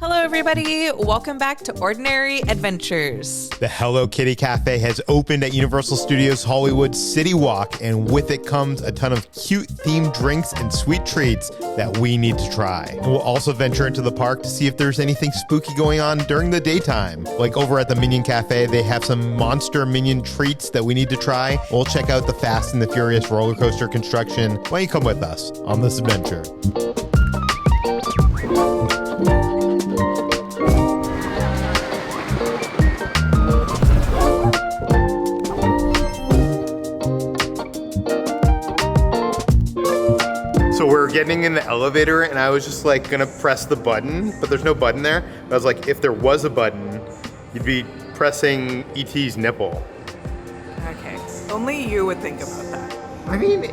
Hello, everybody. Welcome back to Ordinary Adventures. The Hello Kitty Cafe has opened at Universal Studios Hollywood Citywalk, and with it comes a ton of cute themed drinks and sweet treats that we need to try. And we'll also venture into the park to see if there's anything spooky going on during the daytime. Like over at the Minion Cafe, they have some monster Minion treats that we need to try. We'll check out the Fast and the Furious roller coaster construction. Why don't you come with us on this adventure? So we're getting in the elevator and I was just like gonna press the button, but there's no button there. I was like, if there was a button, you'd be pressing ET's nipple. Okay, only you would think about that. I mean, maybe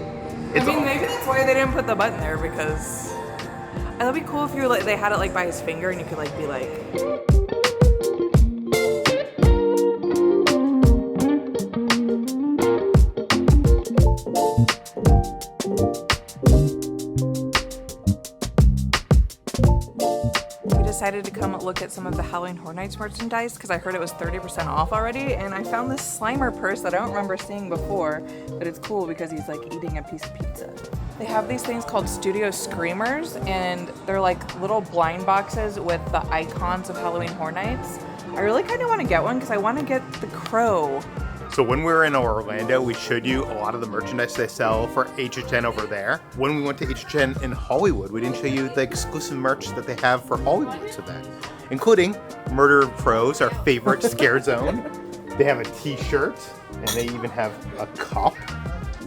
that's why they didn't put the button there, because that'd be cool if you they had it like by his finger and you could like be like. Decided to come look at some of the Halloween Horror Nights merchandise because I heard it was 30% off already, and I found this Slimer purse that I don't remember seeing before, but it's cool because he's like eating a piece of pizza. They have these things called Studio Screamers, and they're like little blind boxes with the icons of Halloween Horror Nights. I really kind of want to get one because I want to get the crow. So when we were in Orlando, we showed you a lot of the merchandise they sell for HHN over there. When we went to HHN in Hollywood, we didn't show you the exclusive merch that they have for Hollywood's event, including Murder of Crows, our favorite scare zone. They have a t-shirt, and they even have a cup.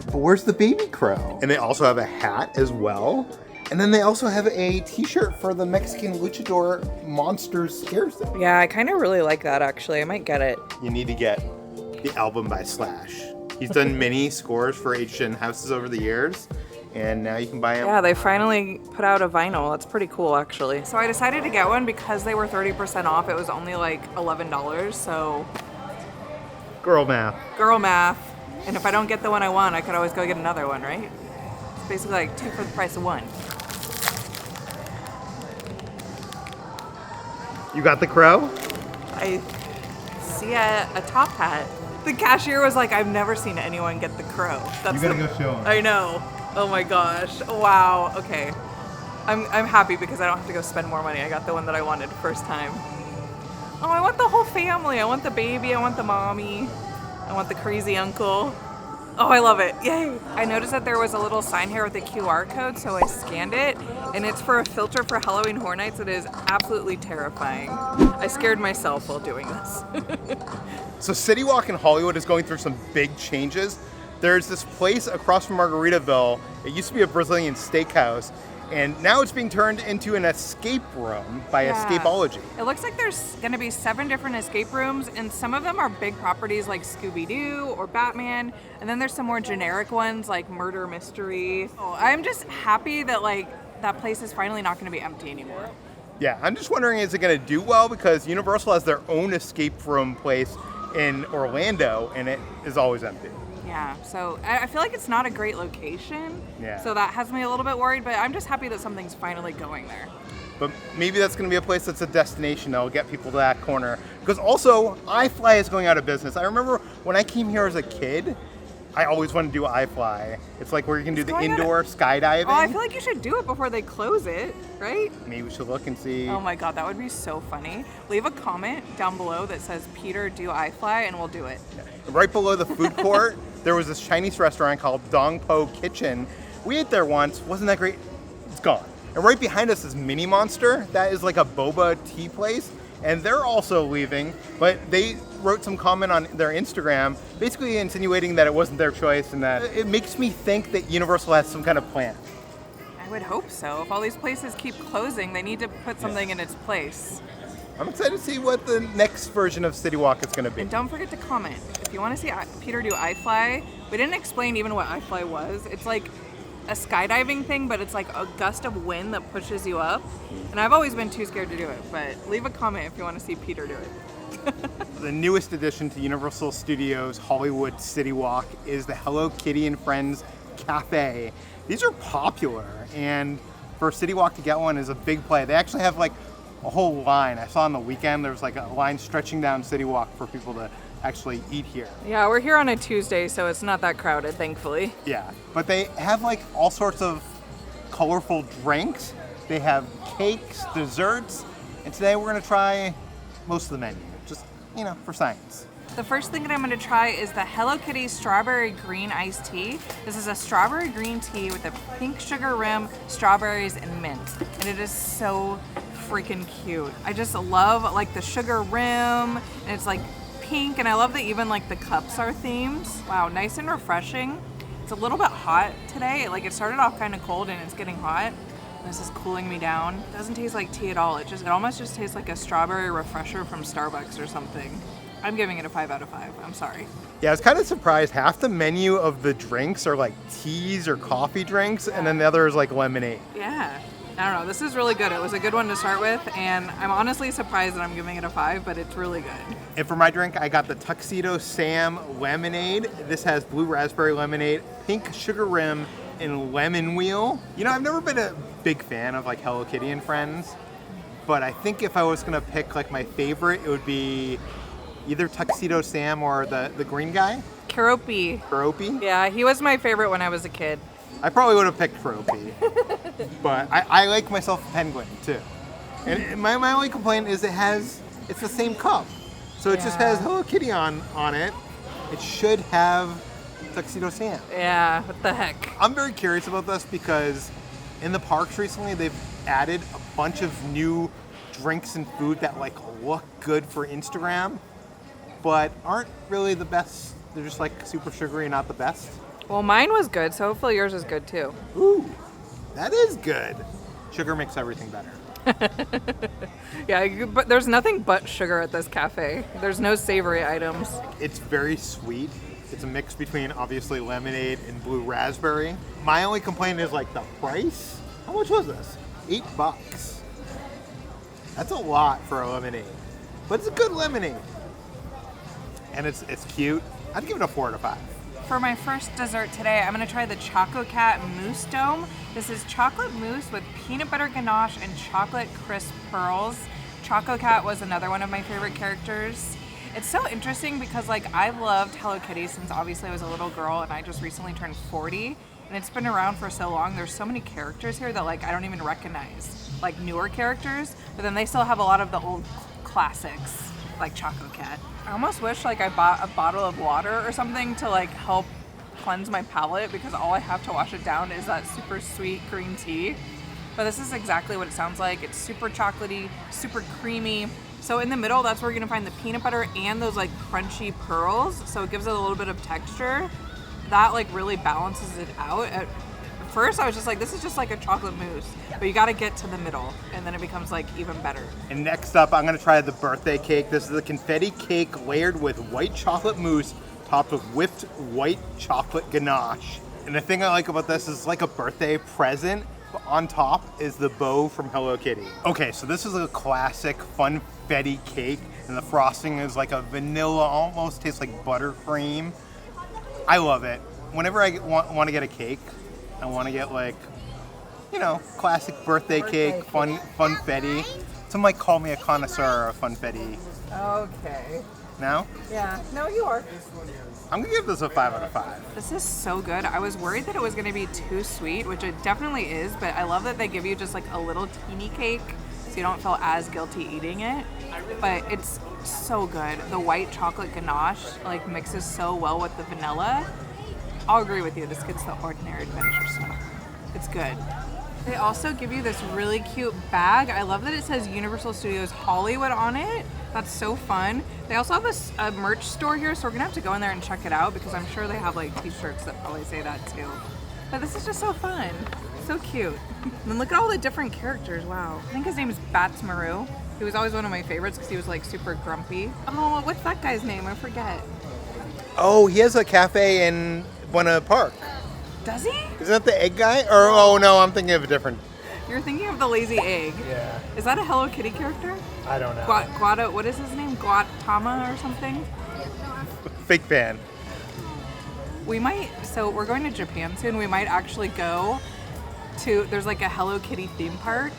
But where's the baby crow? And they also have a hat as well. And then they also have a t-shirt for the Mexican luchador Monsters scare zone. Yeah, I kind of really like that actually. I might get it. You need to get the album by Slash. He's done many scores for HN houses over the years, and now you can buy them. Yeah, they finally put out a vinyl. That's pretty cool, actually. So I decided to get one because they were 30% off. It was only like $11, so... Girl math. Girl math. And if I don't get the one I want, I could always go get another one, right? It's basically like 2 for the price of 1. You got the crow? I see a top hat. The cashier was like, I've never seen anyone get the crow. You gotta go show him. I know. Oh my gosh. Wow. Okay. I'm happy because I don't have to go spend more money. I got the one that I wanted first time. Oh, I want the whole family. I want the baby. I want the mommy. I want the crazy uncle. Oh, I love it. Yay. I noticed that there was a little sign here with a QR code, so I scanned it, and it's for a filter for Halloween Horror Nights. It is absolutely terrifying. I scared myself while doing this. So Citywalk in Hollywood is going through some big changes. There's this place across from Margaritaville. It used to be a Brazilian steakhouse, and now it's being turned into an escape room by Escapology. It looks like there's going to be 7 different escape rooms, and some of them are big properties like Scooby-Doo or Batman, and then there's some more generic ones like Murder Mystery. Oh, I'm just happy that like that place is finally not going to be empty anymore. Yeah, I'm just wondering, is it going to do well? Because Universal has their own escape room place in Orlando, and it is always empty. Yeah, so I feel like it's not a great location. Yeah. So that has me a little bit worried, but I'm just happy that something's finally going there. But maybe that's going to be a place that's a destination that'll get people to that corner. Because also, iFly is going out of business. I remember when I came here as a kid, I always wanted to do iFly. It's like where you can do the indoor skydiving. Oh, I feel like you should do it before they close it, right? Maybe we should look and see. Oh my god, that would be so funny. Leave a comment down below that says, Peter, do iFly, and we'll do it. Yeah. Right below the food court, there was this Chinese restaurant called Dong Po Kitchen. We ate there once. Wasn't that great? It's gone. And right behind us is Mini Monster. That is like a boba tea place. And they're also leaving, but they wrote some comment on their Instagram basically insinuating that it wasn't their choice, and that it makes me think that Universal has some kind of plan. I would hope so. If all these places keep closing, they need to put something in its place. I'm excited to see what the next version of Citywalk is going to be. And don't forget to comment. If you want to see Peter do iFly, we didn't explain even what iFly was. It's like a skydiving thing, but it's like a gust of wind that pushes you up. And I've always been too scared to do it, but leave a comment if you want to see Peter do it. The newest addition to Universal Studios Hollywood Citywalk is the Hello Kitty and Friends Cafe. These are popular, and for Citywalk to get one is a big play. They actually have like a whole line. I saw on the weekend there was like a line stretching down Citywalk for people to actually eat here. Yeah, we're here on a Tuesday, so it's not that crowded, thankfully. Yeah, but they have like all sorts of colorful drinks. They have cakes, desserts, and today we're gonna try most of the menu, just, you know, for science. The first thing that I'm going to try is the Hello Kitty Strawberry Green Iced Tea. This is a strawberry green tea with a pink sugar rim, strawberries, and mint. And it is so freaking cute. I just love like the sugar rim, and it's like pink, and I love that even like the cups are themed. Wow, nice and refreshing. It's a little bit hot today. Like it started off kind of cold and it's getting hot. This is cooling me down. It doesn't taste like tea at all. It almost just tastes like a strawberry refresher from Starbucks or something. I'm giving it a 5 out of 5. I'm sorry. Yeah, I was kind of surprised. Half the menu of the drinks are like teas or coffee drinks, and then the other is like lemonade. Yeah. I don't know. This is really good. It was a good one to start with, and I'm honestly surprised that I'm giving it a 5, but it's really good. And for my drink, I got the Tuxedo Sam lemonade. This has blue raspberry lemonade, pink sugar rim, and lemon wheel. You know, I've never been a big fan of like Hello Kitty and Friends, but I think if I was gonna pick like my favorite, it would be either Tuxedo Sam or the green guy. Keroppi. Keroppi? Yeah, he was my favorite when I was a kid. I probably would have picked Keroppi. But I like myself a penguin too. And my only complaint is it's the same cup. So it just has Hello Kitty on it. It should have Tuxedo Sam. Yeah, what the heck? I'm very curious about this because in the parks recently they've added a bunch of new drinks and food that like look good for Instagram, but aren't really the best. They're just like super sugary and not the best. Well, mine was good, so hopefully yours is good too. Ooh, that is good. Sugar makes everything better. Yeah, but there's nothing but sugar at this cafe. There's no savory items. It's very sweet. It's a mix between obviously lemonade and blue raspberry. My only complaint is like the price. How much was this? $8. That's a lot for a lemonade, but it's a good lemonade. And it's cute. I'd give it a 4 out of 5. For my first dessert today, I'm going to try the Choco Cat Mousse Dome. This is chocolate mousse with peanut butter ganache and chocolate crisp pearls. Choco Cat was another one of my favorite characters. It's so interesting because like I've loved Hello Kitty since obviously I was a little girl and I just recently turned 40. And it's been around for so long. There's so many characters here that like I don't even recognize, like newer characters, but then they still have a lot of the old classics like Choco Cat. I almost wish like I bought a bottle of water or something to like help cleanse my palate because all I have to wash it down is that super sweet green tea. But this is exactly what it sounds like. It's super chocolatey, super creamy. So in the middle, that's where you're gonna find the peanut butter and those like crunchy pearls. So it gives it a little bit of texture. That like really balances it out. At first I was just like, this is just like a chocolate mousse, but you gotta get to the middle and then it becomes like even better. And next up, I'm gonna try the birthday cake. This is the confetti cake layered with white chocolate mousse topped with whipped white chocolate ganache. And the thing I like about this is like a birthday present, but on top is the bow from Hello Kitty. Okay, so this is a classic funfetti cake, and the frosting is like a vanilla, almost tastes like buttercream. I love it. Whenever I want to get a cake, I want to get like, you know, classic birthday cake, funfetti. Some might call me a connoisseur of funfetti. Okay. No? Yeah. No, you are. I'm gonna give this a 5 out of 5. This is so good. I was worried that it was gonna be too sweet, which it definitely is, but I love that they give you just like a little teeny cake so you don't feel as guilty eating it. But it's so good. The white chocolate ganache like mixes so well with the vanilla. I'll agree with you. This gets the ordinary adventure stuff. It's good. They also give you this really cute bag. I love that it says Universal Studios Hollywood on it. That's so fun. They also have a merch store here, so we're gonna have to go in there and check it out because I'm sure they have like t-shirts that probably say that too. But this is just so fun. So cute. And look at all the different characters. Wow. I think his name is Bats Maru. He was always one of my favorites because he was like super grumpy. Oh, what's that guy's name? I forget. Oh, he has a cafe in Buena Park. Does he? Isn't that the egg guy? Or, oh no, I'm thinking of a different. You're thinking of the lazy egg. Yeah. Is that a Hello Kitty character? I don't know. What is his name? Guatama or something? Fake fan. So we're going to Japan soon. We might actually go to, there's like a Hello Kitty theme park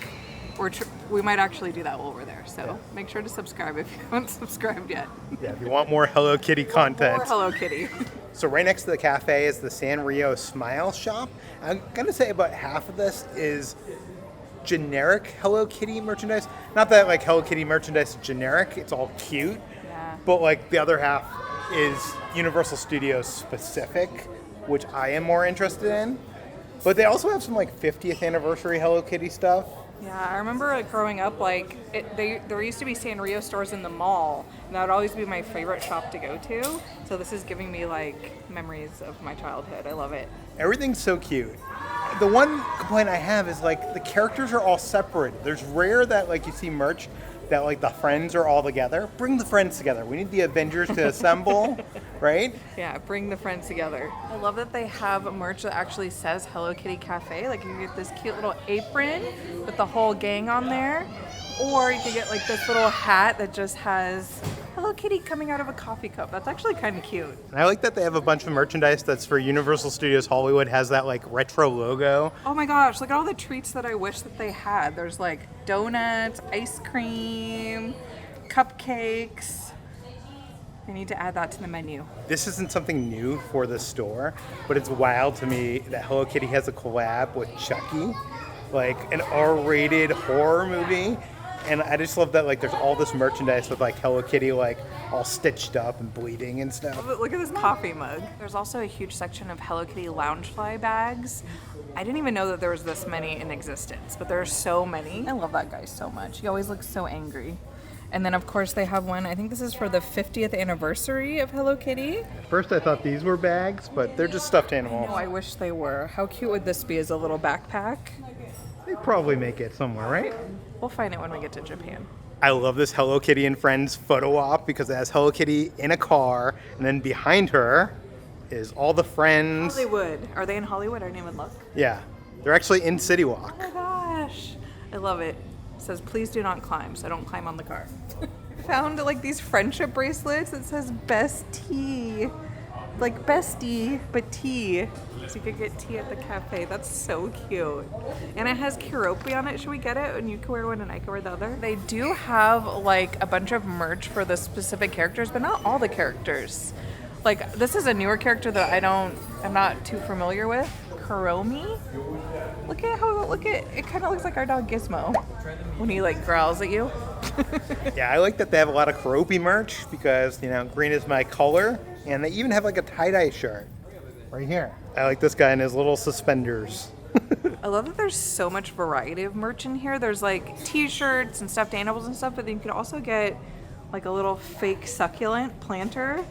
We might actually do that while we're there. So make sure to subscribe if you haven't subscribed yet. Yeah, if you want more Hello Kitty content. More Hello Kitty. So right next to the cafe is the Sanrio Smile Shop. I'm gonna say about half of this is generic Hello Kitty merchandise. Not that like Hello Kitty merchandise is generic, it's all cute. Yeah. But like the other half is Universal Studios specific, which I am more interested in. But they also have some like 50th anniversary Hello Kitty stuff. Yeah, I remember like, growing up, like there used to be Sanrio stores in the mall, and that would always be my favorite shop to go to. So this is giving me like memories of my childhood. I love it. Everything's so cute. The one complaint I have is like the characters are all separate. There's rare that like you see merch that like the friends are all together. Bring the friends together. We need the Avengers to assemble, right? Yeah, bring the friends together. I love that they have merch that actually says Hello Kitty Cafe. Like you can get this cute little apron with the whole gang on there. Or you could get like this little hat that just has Hello Kitty coming out of a coffee cup. That's actually kind of cute. And I like that they have a bunch of merchandise that's for Universal Studios Hollywood, has that like retro logo. Oh my gosh, look at all the treats that I wish that they had. There's like donuts, ice cream, cupcakes. I need to add that to the menu. This isn't something new for the store, but it's wild to me that Hello Kitty has a collab with Chucky, like an R-rated horror movie. And I just love that like there's all this merchandise with like Hello Kitty like all stitched up and bleeding and stuff. Look at this coffee mug. There's also a huge section of Hello Kitty Loungefly bags. I didn't even know that there was this many in existence, but there are so many. I love that guy so much. He always looks so angry. And then of course they have one, I think this is for the 50th anniversary of Hello Kitty. At first I thought these were bags, but they're just stuffed animals. Oh, I wish they were. How cute would this be as a little backpack? They probably make it somewhere, right? We'll find it when we get to Japan. I love this Hello Kitty and Friends photo op because it has Hello Kitty in a car, and then behind her is all the friends. Hollywood. Are they in Hollywood? Our name and look. Yeah, they're actually in Citywalk. Oh my gosh. I love it. It says, please do not climb, so don't climb on the car. I found like these friendship bracelets that says best tea. Like bestie, but tea. So you could get tea at the cafe. That's so cute. And it has Kiropi on it. Should we get it? And you can wear one and I can wear the other. They do have like a bunch of merch for the specific characters, but not all the characters. Like this is a newer character that I'm not too familiar with. Kuromi. Look at it kind of looks like our dog Gizmo when he like growls at you. Yeah, I like that they have a lot of Kiropi merch because, you know, green is my color. And they even have like a tie-dye shirt right here. I like this guy in his little suspenders. I love that there's so much variety of merch in here. There's like t-shirts and stuffed animals and stuff, but then you could also get like a little fake succulent planter.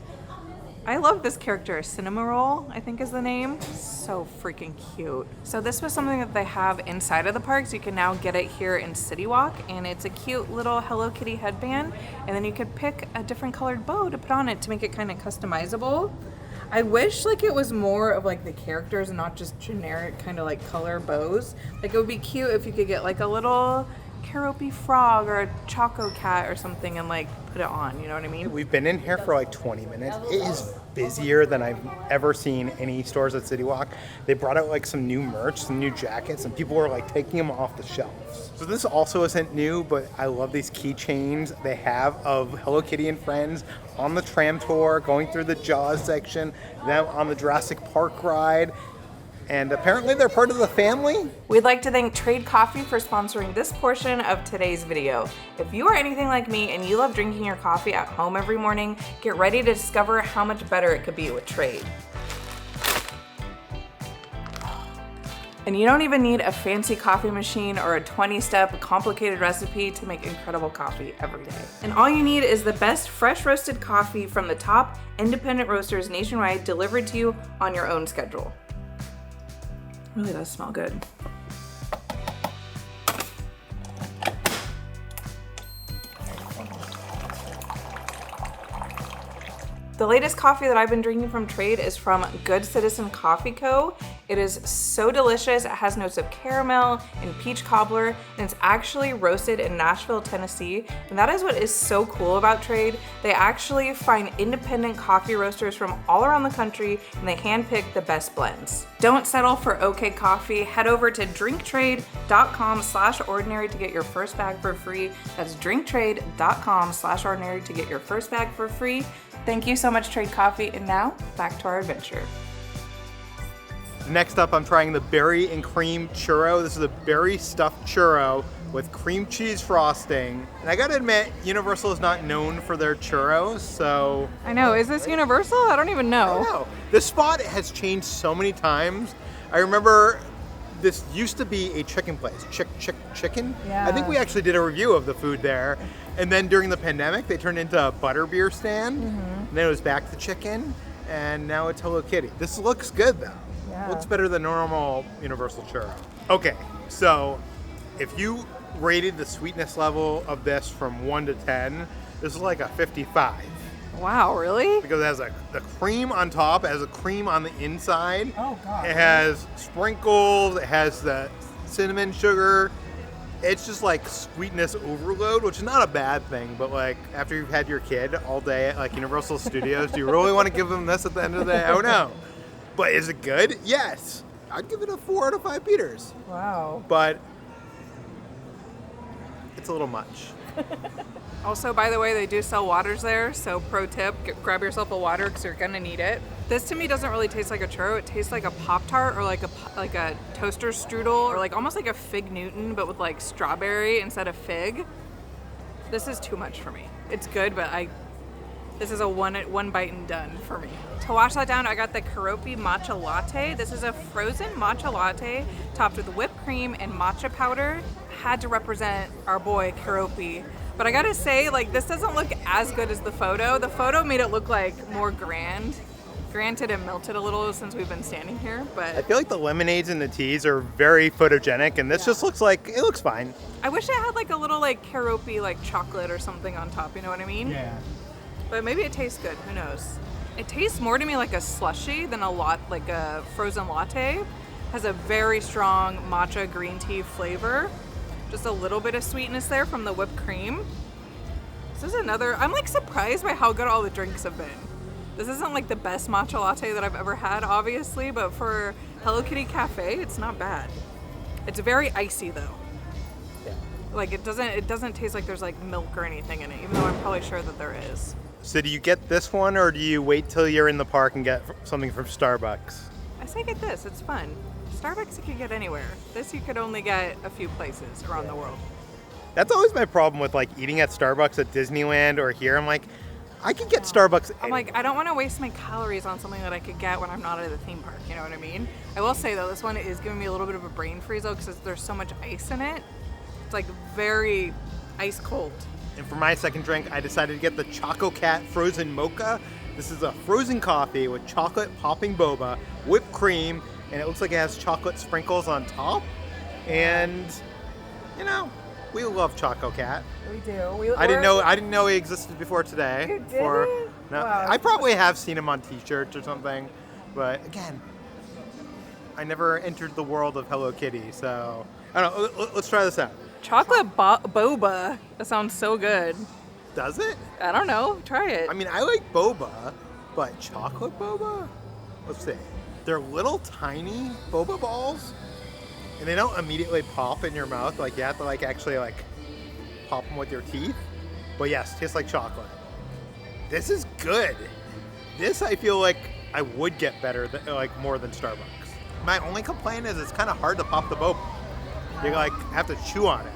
I love this character, Cinnamoroll, I think is the name. So freaking cute. So this was something that they have inside of the park, so you can now get it here in Citywalk, and it's a cute little Hello Kitty headband, and then you could pick a different colored bow to put on it to make it kind of customizable. I wish like it was more of like the characters and not just generic kind of like color bows. Like it would be cute if you could get like a little Kiropi frog or a Choco cat or something and like put it on, you know what I mean? We've been in here for like 20 minutes. It is busier than I've ever seen any stores at Citywalk. They brought out like some new merch, some new jackets, and people were like taking them off the shelves. So this also isn't new, but I love these keychains they have of Hello Kitty and Friends on the tram tour, going through the Jaws section, them on the Jurassic Park ride. And apparently they're part of the family. We'd like to thank Trade Coffee for sponsoring this portion of today's video. If you are anything like me and you love drinking your coffee at home every morning, get ready to discover how much better it could be with Trade. And you don't even need a fancy coffee machine or a 20-step complicated recipe to make incredible coffee every day. And all you need is the best fresh roasted coffee from the top independent roasters nationwide delivered to you on your own schedule. Really does smell good. The latest coffee that I've been drinking from Trade is from Good Citizen Coffee Co. It is so delicious. It has notes of caramel and peach cobbler, and it's actually roasted in Nashville, Tennessee. And that is what is so cool about Trade. They actually find independent coffee roasters from all around the country, and they handpick the best blends. Don't settle for okay coffee. Head over to drinktrade.com/ordinary to get your first bag for free. That's drinktrade.com/ordinary to get your first bag for free. Thank you so much, Trade Coffee. And now back to our adventure. Next up, I'm trying the berry and cream churro. This is a berry stuffed churro with cream cheese frosting. And I gotta admit, Universal is not known for their churros, so... I know, is this Universal? I don't even know. I don't know. This spot has changed so many times. I remember this used to be a chicken place, Chicken? Yeah. I think we actually did a review of the food there. And then during the pandemic, they turned into a butterbeer stand. And then it was back to chicken, and now it's Hello Kitty. This looks good though. Yeah. Looks better than normal Universal churro. Okay, so if you rated the sweetness level of this from 1 to 10, this is like a 55. Wow, really? Because it has the cream on top, it has a cream on the inside. Oh, God. It has sprinkles, it has the cinnamon sugar. It's just like sweetness overload, which is not a bad thing, but like after you've had your kid all day at like Universal Studios, do you really want to give them this at the end of the day? I don't know. But is it good? Yes. I'd give it a 4 out of 5 Peters. Wow. But it's a little much. Also, by the way, they do sell waters there, so pro tip, grab yourself a water because you're gonna need it. This to me doesn't really taste like a churro. It tastes like a Pop-Tart or like a toaster strudel or like almost like a Fig Newton, but with like strawberry instead of fig. This is too much for me. It's good, but this is a one bite and done for me. To wash that down, I got the Karopi matcha latte. This is a frozen matcha latte topped with whipped cream and matcha powder. Had to represent our boy Karopi. But I gotta say, like, this doesn't look as good as the photo. The photo made it look like more grand. Granted, it melted a little since we've been standing here, but... I feel like the lemonades and the teas are very photogenic, and this just looks like, it looks fine. I wish it had like a little like Karopi like chocolate or something on top, you know what I mean? Yeah. But maybe it tastes good, who knows? It tastes more to me like a slushie than like a frozen latte. Has a very strong matcha green tea flavor. Just a little bit of sweetness there from the whipped cream. This is another, I'm like surprised by how good all the drinks have been. This isn't like the best matcha latte that I've ever had, obviously, but for Hello Kitty Cafe, it's not bad. It's very icy though. Yeah. Like it doesn't taste like there's like milk or anything in it, even though I'm probably sure that there is. So do you get this one, or do you wait till you're in the park and get something from Starbucks? I say get this, it's fun. Starbucks you could get anywhere. This you could only get a few places around the world. That's always my problem with like eating at Starbucks at Disneyland or here. I'm like, I could get Starbucks I'm anywhere. like, I don't want to waste my calories on something that I could get when I'm not at the theme park, you know what I mean? I will say though, this one is giving me a little bit of a brain freeze though, because there's so much ice in it. It's like very ice cold. And for my second drink, I decided to get the Choco Cat Frozen Mocha. This is a frozen coffee with chocolate popping boba, whipped cream, and it looks like it has chocolate sprinkles on top. And, you know, we love Choco Cat. We do. I didn't know he existed before today. You didn't? No, Wow. I probably have seen him on T-shirts or something, but again, I never entered the world of Hello Kitty, so I don't know. Let's try this out. Chocolate boba. That sounds so good. Does it? I don't know. Try it. I mean, I like boba, but chocolate boba? Let's see. They're little tiny boba balls, and they don't immediately pop in your mouth. Like you have to like actually like pop them with your teeth. But yes, tastes like chocolate. This is good. This I feel like I would get better, like more than Starbucks. My only complaint is it's kind of hard to pop the boba. You like have to chew on it.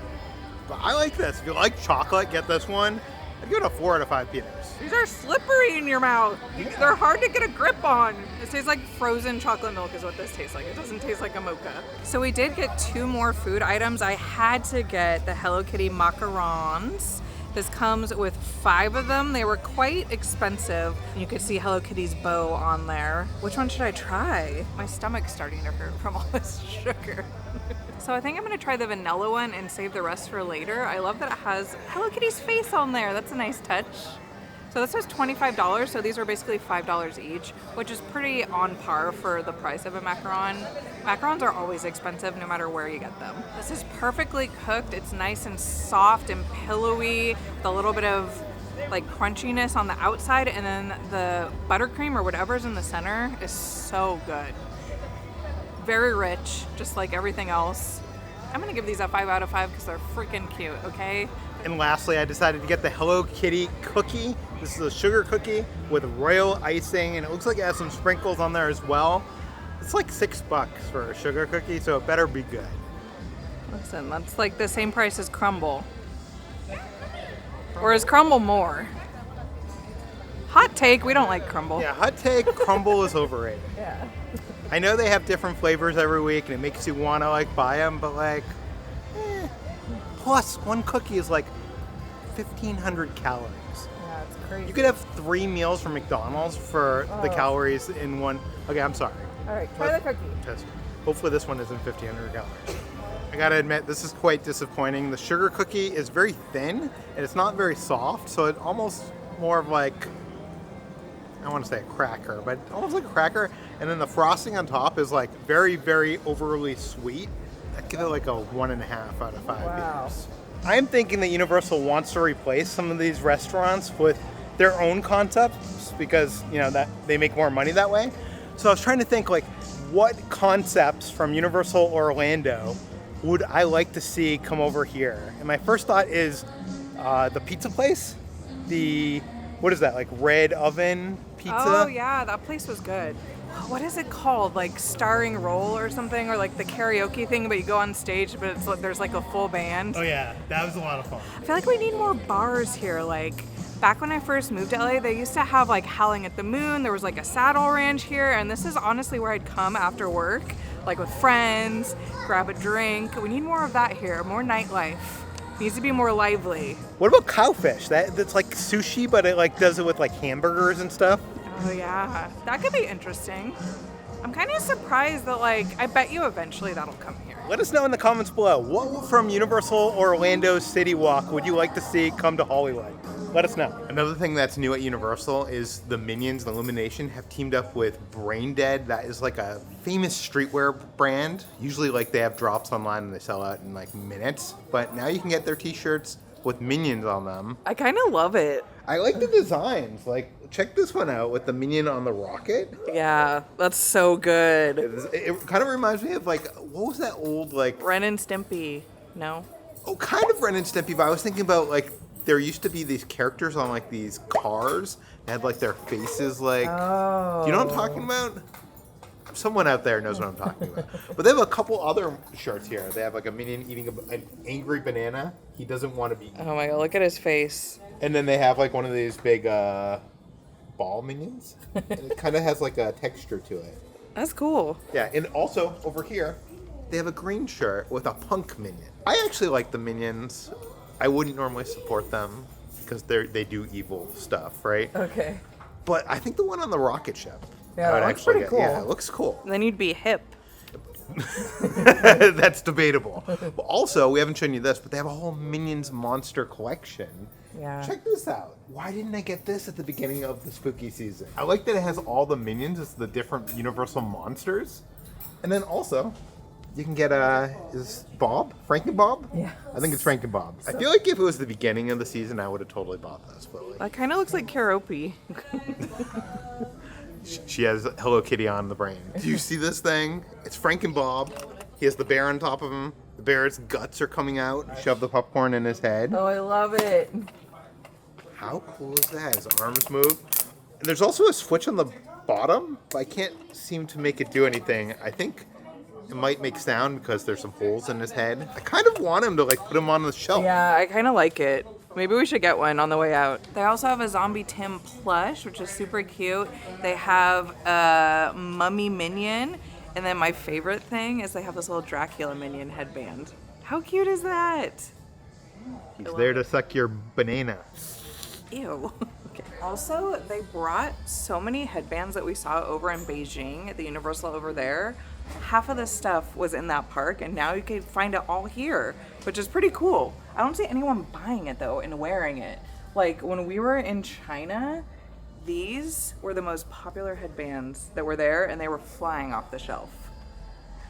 But I like this. If you like chocolate, get this one. I'd give it a 4 out of 5 Peters. These are slippery in your mouth. They're hard to get a grip on. It tastes like frozen chocolate milk is what this tastes like. It doesn't taste like a mocha. So we did get 2 more food items. I had to get the Hello Kitty macarons. This comes with 5 of them. They were quite expensive. You could see Hello Kitty's bow on there. Which one should I try? My stomach's starting to hurt from all this sugar. So I think I'm gonna try the vanilla one and save the rest for later. I love that it has Hello Kitty's face on there. That's a nice touch. So So this is $25, so these are basically $5 each, which is pretty on par for the price of a macaron. Macarons are always expensive no matter where you get them. This is perfectly cooked. It's nice and soft and pillowy with a little bit of like crunchiness on the outside, and then the buttercream or whatever's in the center is so good. Very rich, just like everything else. I'm gonna give these a 5 out of 5 because they're freaking cute, okay? And lastly, I decided to get the Hello Kitty cookie. This is a sugar cookie with royal icing, and it looks like it has some sprinkles on there as well. It's like $6 for a sugar cookie, so it better be good. Listen, that's like the same price as Crumble. Or is Crumble more? Hot take, we don't like Crumble. Yeah, hot take, Crumble is overrated. Yeah. I know they have different flavors every week, and it makes you want to like buy them, but like, Plus, one cookie is like 1,500 calories. Yeah, it's crazy. You could have 3 meals from McDonald's for the calories in one. Okay, I'm sorry. All right, try the cookie. Hopefully this one isn't 1,500 calories. I gotta admit, this is quite disappointing. The sugar cookie is very thin, and it's not very soft, so it's almost more of like, I don't want to say a cracker, but almost like a cracker. And then the frosting on top is like very, very overly sweet. I'd give it like a 1.5 out of 5 beers. I'm thinking that Universal wants to replace some of these restaurants with their own concepts because, you know, that they make more money that way. So I was trying to think like what concepts from Universal Orlando would I like to see come over here? And my first thought is the pizza place. What is that, like Red Oven Pizza? Oh yeah, that place was good. What is it called? Like Starring Roll or something, or like the karaoke thing, but you go on stage, but it's like, there's like a full band. Oh yeah, that was a lot of fun. I feel like we need more bars here. Like back when I first moved to LA, they used to have like Howling at the Moon. There was like a Saddle Ranch here, and this is honestly where I'd come after work, like with friends, grab a drink. We need more of that here, more nightlife. Needs to be more lively. What about Cowfish? That's like sushi, but it like does it with like hamburgers and stuff. Oh yeah, that could be interesting. I'm kind of surprised that like, I bet you eventually that'll come here. Let us know in the comments below. What from Universal Orlando Citywalk would you like to see come to Hollywood? Let us know. Another thing that's new at Universal is the Minions, the Illumination, have teamed up with Brain Dead. That is like a famous streetwear brand. Usually like they have drops online and they sell out in like minutes. But now you can get their t-shirts with Minions on them. I kind of love it. I like the designs. Like, check this one out with the Minion on the rocket. Yeah, that's so good. It kind of reminds me of like, what was that old like... Ren and Stimpy, no? Oh, kind of Ren and Stimpy, but I was thinking about like, there used to be these characters on like these cars that had like their faces like... Oh. Do you know what I'm talking about? Someone out there knows what I'm talking about. But they have a couple other shirts here. They have like a Minion eating an angry banana. He doesn't want to be eaten. Oh my god, look at his face. And then they have like one of these big ball minions. And it kind of has like a texture to it. That's cool. Yeah, and also over here, they have a green shirt with a punk minion. I actually like the Minions. I wouldn't normally support them because they do evil stuff, right? Okay. But I think the one on the rocket ship. Yeah, that looks pretty cool. Yeah, it looks cool. Then you'd be hip. That's debatable. But also, we haven't shown you this, but they have a whole Minions monster collection. Yeah. Check this out. Why didn't I get this at the beginning of the spooky season? I like that it has all the Minions. It's the different Universal monsters. And then also, you can get is Bob? Frank and Bob? Yeah. I think it's Frank and Bob. I feel like if it was the beginning of the season, I would have totally bought this. But like, That kind of looks like karaoke. she has Hello Kitty on the brain. Do you see this thing? It's Frank and Bob. He has the bear on top of him. The bear's guts are coming out. Shove the popcorn in his head. Oh, I love it. How cool is that? His arms move. And there's also a switch on the bottom, but I can't seem to make it do anything. I think it might make sound because there's some holes in his head. I kind of want him to like put him on the shelf. Yeah, I kind of like it. Maybe we should get one on the way out. They also have a Zombie Tim plush, which is super cute. They have a Mummy Minion. And then my favorite thing is they have this little Dracula Minion headband. How cute is that? He's there to suck your banana. Ew. Okay. Also, they brought so many headbands that we saw over in Beijing at the Universal over there. Half of this stuff was in that park, and now you can find it all here, which is pretty cool. I don't see anyone buying it though and wearing it. Like, when we were in China, these were the most popular headbands that were there, and they were flying off the shelf.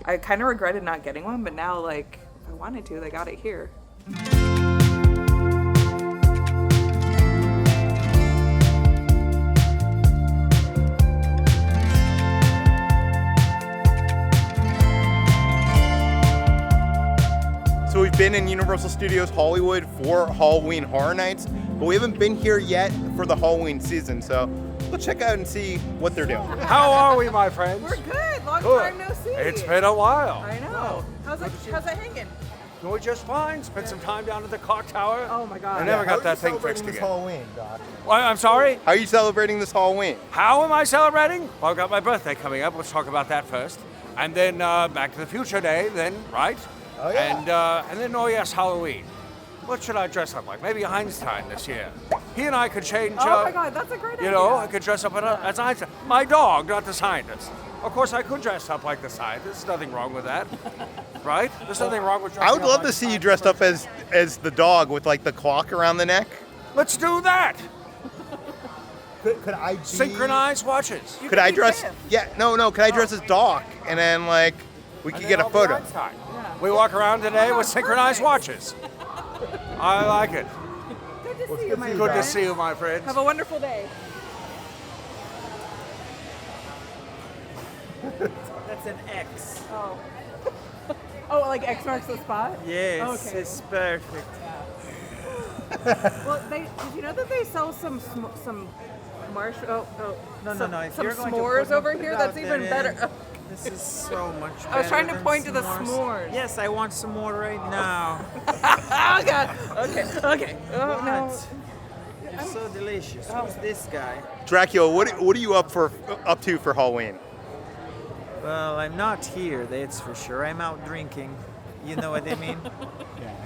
I kind of regretted not getting one, but now, like, if I wanted to, they got it here. So we've been in Universal Studios Hollywood for Halloween Horror Nights, but we haven't been here yet for the Halloween season, so let's check out and see what they're doing. How are we, my friends? We're good. Long Good. time no see. It's been a while. I know. How's it hanging? Doing just fine. Spent some time down at the clock tower. Oh my God. I never got that thing celebrating fixed this again. Halloween, Doc? Well, I'm sorry? How are you celebrating this Halloween? How am I celebrating? Well, I've got my birthday coming up. Let's talk about that first. And then Back to the Future Day, then, right? Oh, yeah. And then, oh yes, Halloween. What should I dress up like? Maybe Einstein this year. He and I could change. Oh my God, that's a great idea. You know, I could dress up as Einstein. My dog, not the scientist. Of course, I could dress up like the scientist. There's nothing wrong with that, right? There's nothing wrong with dressing I up would love like to see the you dressed up as the dog with like the clock around the neck. Let's do that. Could I be... Synchronized watches. Could I be dress? Biff. Yeah, no. Could I dress as Doc and then like we could get a photo? We walk around today with synchronized watches. I like it. Good to see you, my Good friend. to see you, my friends. Have a wonderful day. That's an X. Oh. Oh, like X marks the spot? Yes, Okay. it's perfect. Well, did you know that they sell some marshmallow? No. If Some you're going to s'mores put them over here. out That's there, even better. yeah. This is so much better. I was trying to than point to the s'mores. Yes, I want some more right now. Oh God. Okay. Oh no. What? They're so delicious. Who's this guy? Dracula, what are you up to for Halloween? Well, I'm not here, that's for sure. I'm out drinking. You know what I mean?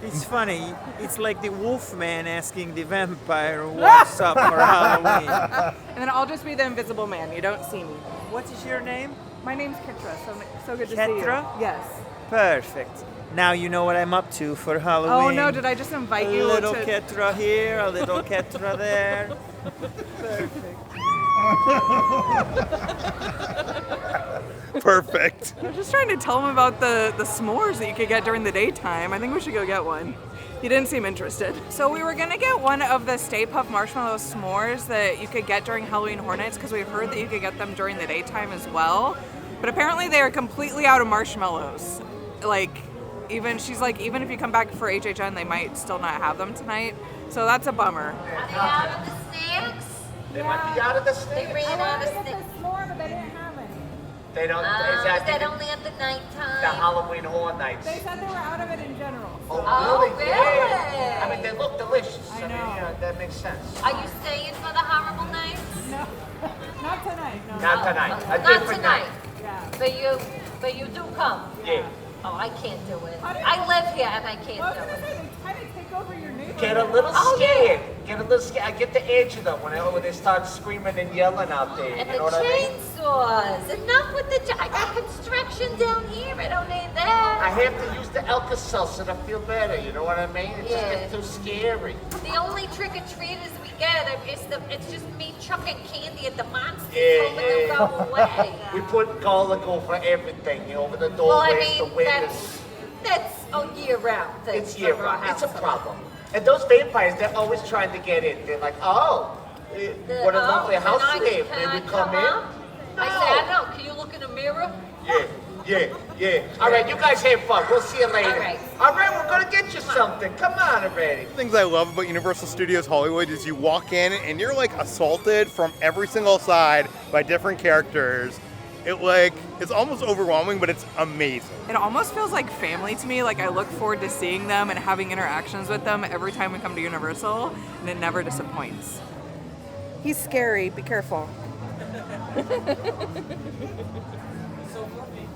It's funny. It's like the Wolfman asking the vampire what's up for Halloween. And then I'll just be the invisible man. You don't see me. What is your name? My name's Kitra. So good to see you. Kitra? Yes. Perfect. Now you know what I'm up to for Halloween. Oh no! Did I just invite A you little to? Kitra here, a little Kitra there. Perfect. I was just trying to tell him about the s'mores that you could get during the daytime. I think we should go get one. He didn't seem interested. So we were gonna get one of the Stay Puft Marshmallow s'mores that you could get during Halloween Horror Nights because we've heard that you could get them during the daytime as well. But apparently they are completely out of marshmallows. Like, she's like, even if you come back for HHN, they might still not have them tonight. So that's a bummer. Are they out of the snacks? They might be out of the They snake. ran out of snacks. They don't. Is Is that that the only at the nighttime? Halloween Horror Nights? They said they were out of it in general. Oh, Oh, really? really? I mean, they look delicious. I know. Yeah, that makes sense. Are you staying for the horrible nights? No, not tonight. No. Not tonight. A Not different tonight. night. Yeah. But you do come. Yeah. Oh, I can't do it. How did- I live here and I can't I was do gonna it. say they kind of take over your neighborhood. Get a little Oh, yeah. scared. Get a little scared. I get the edge of them when they start screaming and yelling out there. And You the know what I mean? chainsaws. Enough with the. I got construction down here. I don't need I that. have to use the Alka-Seltzer to feel better. You know what I mean? It just Yeah. gets too scary. The only trick or treaters we get it's just me chucking candy at the monsters, Yeah, hoping they'll go away. We put garlic over everything. You know, over the Well, I doorways, the mean, windows. that's a year-round thing. It's year for round. our It's a household. problem. And those vampires, they're always trying to get in. They're like, oh, what a lovely house can we have. can May I we come in? up? I said, I don't know. Can you look in the mirror? Yeah. All right, you guys have fun. We'll see you later. All right. All right, we're going to get you something. Come on already. The things I love about Universal Studios Hollywood is you walk in and you're like assaulted from every single side by different characters. It's almost overwhelming, but it's amazing. It almost feels like family to me. Like I look forward to seeing them and having interactions with them every time we come to Universal, and it never disappoints. He's scary. Be careful.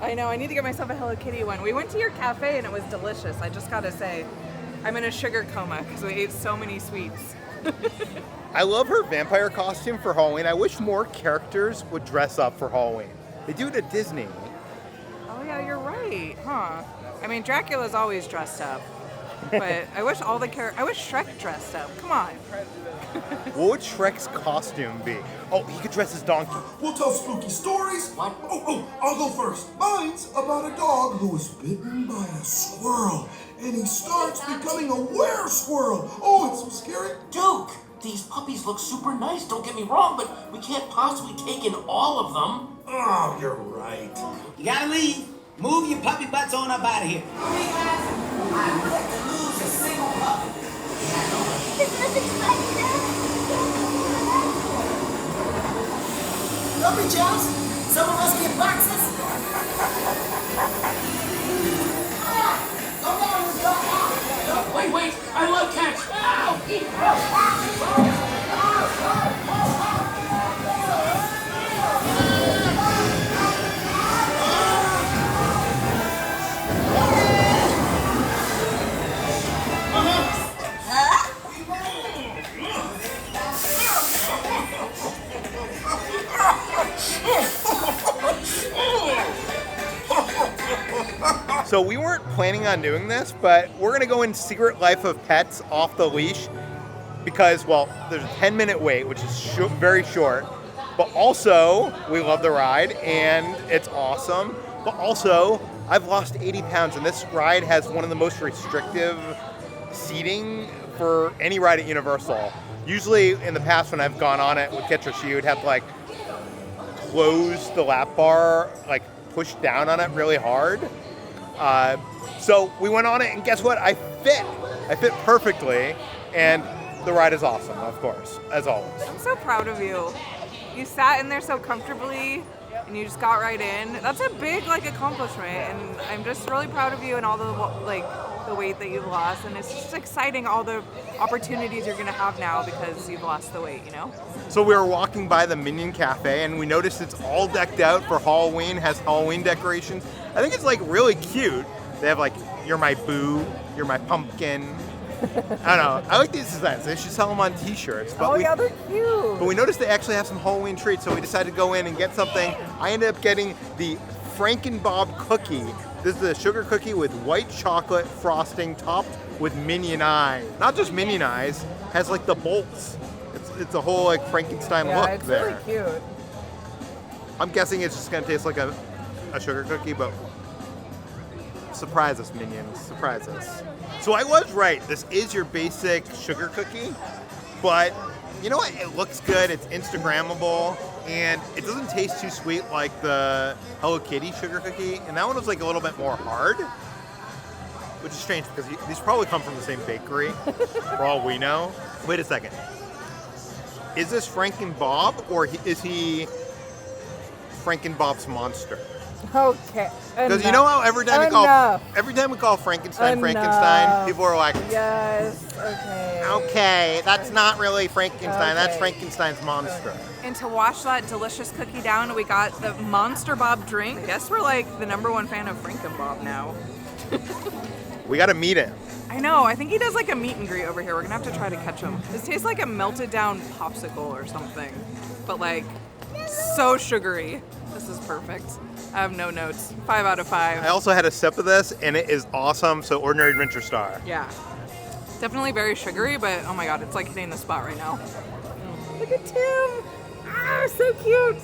I know. I need to get myself a Hello Kitty one. We went to your cafe and it was delicious. I just gotta say, I'm in a sugar coma because we ate so many sweets. I love her vampire costume for Halloween. I wish more characters would dress up for Halloween. They do it at Disney. Oh yeah, you're right, huh? I mean, Dracula's always dressed up. But I wish I wish Shrek dressed up. Come on. What would Shrek's costume be? Oh, he could dress as Donkey. We'll tell spooky stories. What? Oh, I'll go first. Mine's about a dog who was bitten by a squirrel, and he starts becoming a were-squirrel. Oh, it's so scary. Duke, these puppies look super nice, don't get me wrong, but we can't possibly take in all of them. Oh, you're right. You gotta leave. Move your puppy butts on up out of here. Hey guys, I'm ready to lose a single puppy. There's nothing funny there. Don't be jealous. Some of us get boxes. Go down with your dog. Wait, I love cats. So we weren't planning on doing this, but we're gonna go in Secret Life of Pets off the leash because, well, there's a 10-minute wait, which is very short, but also we love the ride and it's awesome. But also, I've lost 80 pounds and this ride has one of the most restrictive seating for any ride at Universal. Usually in the past when I've gone on it with Kitra, she would have to like close the lap bar, like push down on it really hard. So we went on it, and guess what? I fit perfectly, and the ride is awesome, of course, as always. I'm so proud of you. You sat in there so comfortably, and you just got right in. That's a big accomplishment, and I'm just really proud of you and all the weight that you've lost. And it's just exciting all the opportunities you're gonna have now because you've lost the weight. So we were walking by the Minion Cafe, and we noticed it's all decked out for Halloween. Has Halloween decorations. I think it's really cute. They have "You're my boo," "You're my pumpkin." I don't know. I like these designs. They should sell them on T-shirts. But yeah, they're cute. But we noticed they actually have some Halloween treats, so we decided to go in and get something. I ended up getting the Frankenbob cookie. This is a sugar cookie with white chocolate frosting topped with Minion eyes. Not just Minion eyes, has the bolts. It's a whole Frankenstein look it's there. really cute. I'm guessing it's just gonna taste like a sugar cookie, but surprise us, Minions, surprise us. So I was right. This is your basic sugar cookie, but you know what? It looks good. It's Instagrammable, and it doesn't taste too sweet like the Hello Kitty sugar cookie. And that one was a little bit more hard, which is strange because these probably come from the same bakery, for all we know. Wait a second. Is this Frankenbob, or is he Frankenbob's monster? Okay. Because you know how every time we call Frankenstein Frankenstein, people are like, yes, okay. Okay, that's not really Frankenstein. That's Frankenstein's monster. And to wash that delicious cookie down, we got the Monster Bob drink. I guess we're the #1 fan of Frankenbob now. We got to meet him. I know. I think he does a meet and greet over here. We're gonna have to try to catch him. This tastes like a melted down popsicle or something, but so sugary. This is perfect. I have no notes. 5 out of 5. I also had a sip of this, and it is awesome. So Ordinary Adventure star. Yeah. Definitely very sugary, but oh my god, it's hitting the spot right now. Look at Tim! Ah, so cute!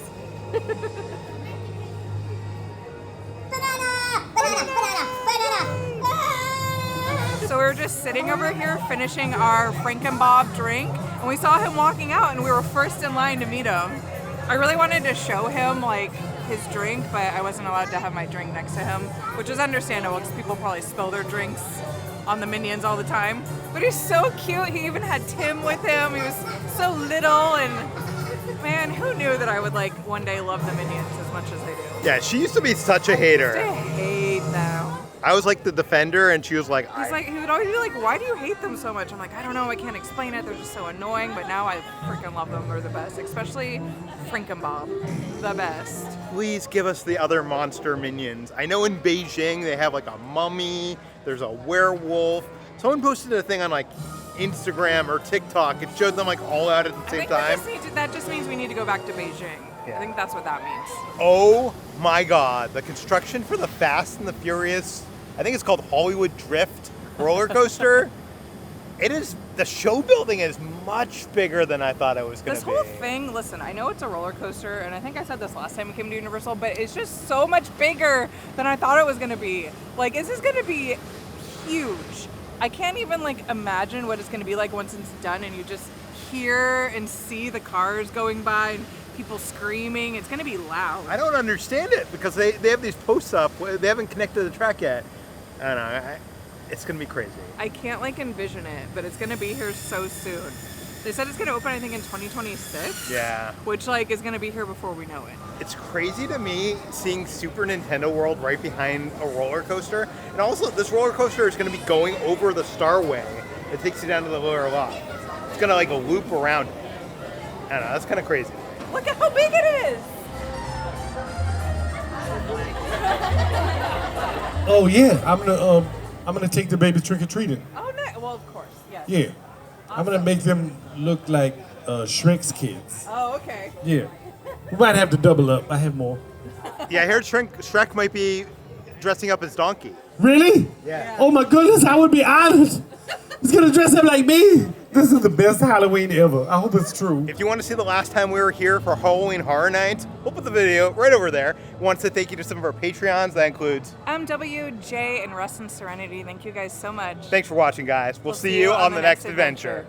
So we were just sitting over here finishing our Frankenbob drink, and we saw him walking out, and we were first in line to meet him. I really wanted to show him his drink, but I wasn't allowed to have my drink next to him, which is understandable because people probably spill their drinks on the Minions all the time. But he's so cute. He even had Tim with him. He was so little, and man, who knew that I would one day love the Minions as much as I do. Yeah, she used to be such a hater. I hate them. I was the defender, and she was he would always be why do you hate them so much? I'm I don't know, I can't explain it. They're just so annoying, but now I freaking love them. They're the best, especially Frankenbob, the best. Please give us the other monster Minions. I know in Beijing they have a mummy, there's a werewolf. Someone posted a thing on Instagram or TikTok. It showed them all out at the same time. That just means we need to go back to Beijing. Yeah. I think that's what that means. Oh my god, the construction for the Fast and the Furious, I think it's called Hollywood Drift roller coaster, the show building is much bigger than I thought it was going This to be. whole thing, listen, I know it's a roller coaster, and I think I said this last time we came to Universal, but it's just so much bigger than I thought it was going to be. Like, this is going to be huge. I can't even, like, imagine what it's going to be like once it's done and you just hear and see the cars going by and people screaming. It's going to be loud. I don't understand it because they have these posts up. They haven't connected the track yet. I don't know. It's going to be crazy. I can't, like, envision it, but it's going to be here so soon. They said it's going to open, I think, in 2026. Yeah. Which, like, is going to be here before we know it. It's crazy to me seeing Super Nintendo World right behind a roller coaster. And also, this roller coaster is going to be going over the Starway. It takes you down to the lower lot. It's going to, like, a loop around it. I don't know. That's kind of crazy. Look at how big it is! Oh yeah, I'm gonna take the babies trick or treating. Oh, no. Well, of course, yes. Yeah, I'm gonna make them look like Shrek's kids. Oh, okay. Yeah, we might have to double up. I have more. Yeah, I heard Shrek might be dressing up as Donkey. Really? Yeah. Oh my goodness, I would be honored. He's gonna dress up like me. This is the best Halloween ever. I hope it's true. If you want to see the last time we were here for Halloween Horror Nights, we'll put the video right over there. We want to thank you to some of our Patreons. That includes MW, Jay, and Russ and Serenity. Thank you guys so much. Thanks for watching, guys. We'll see you on the next adventure.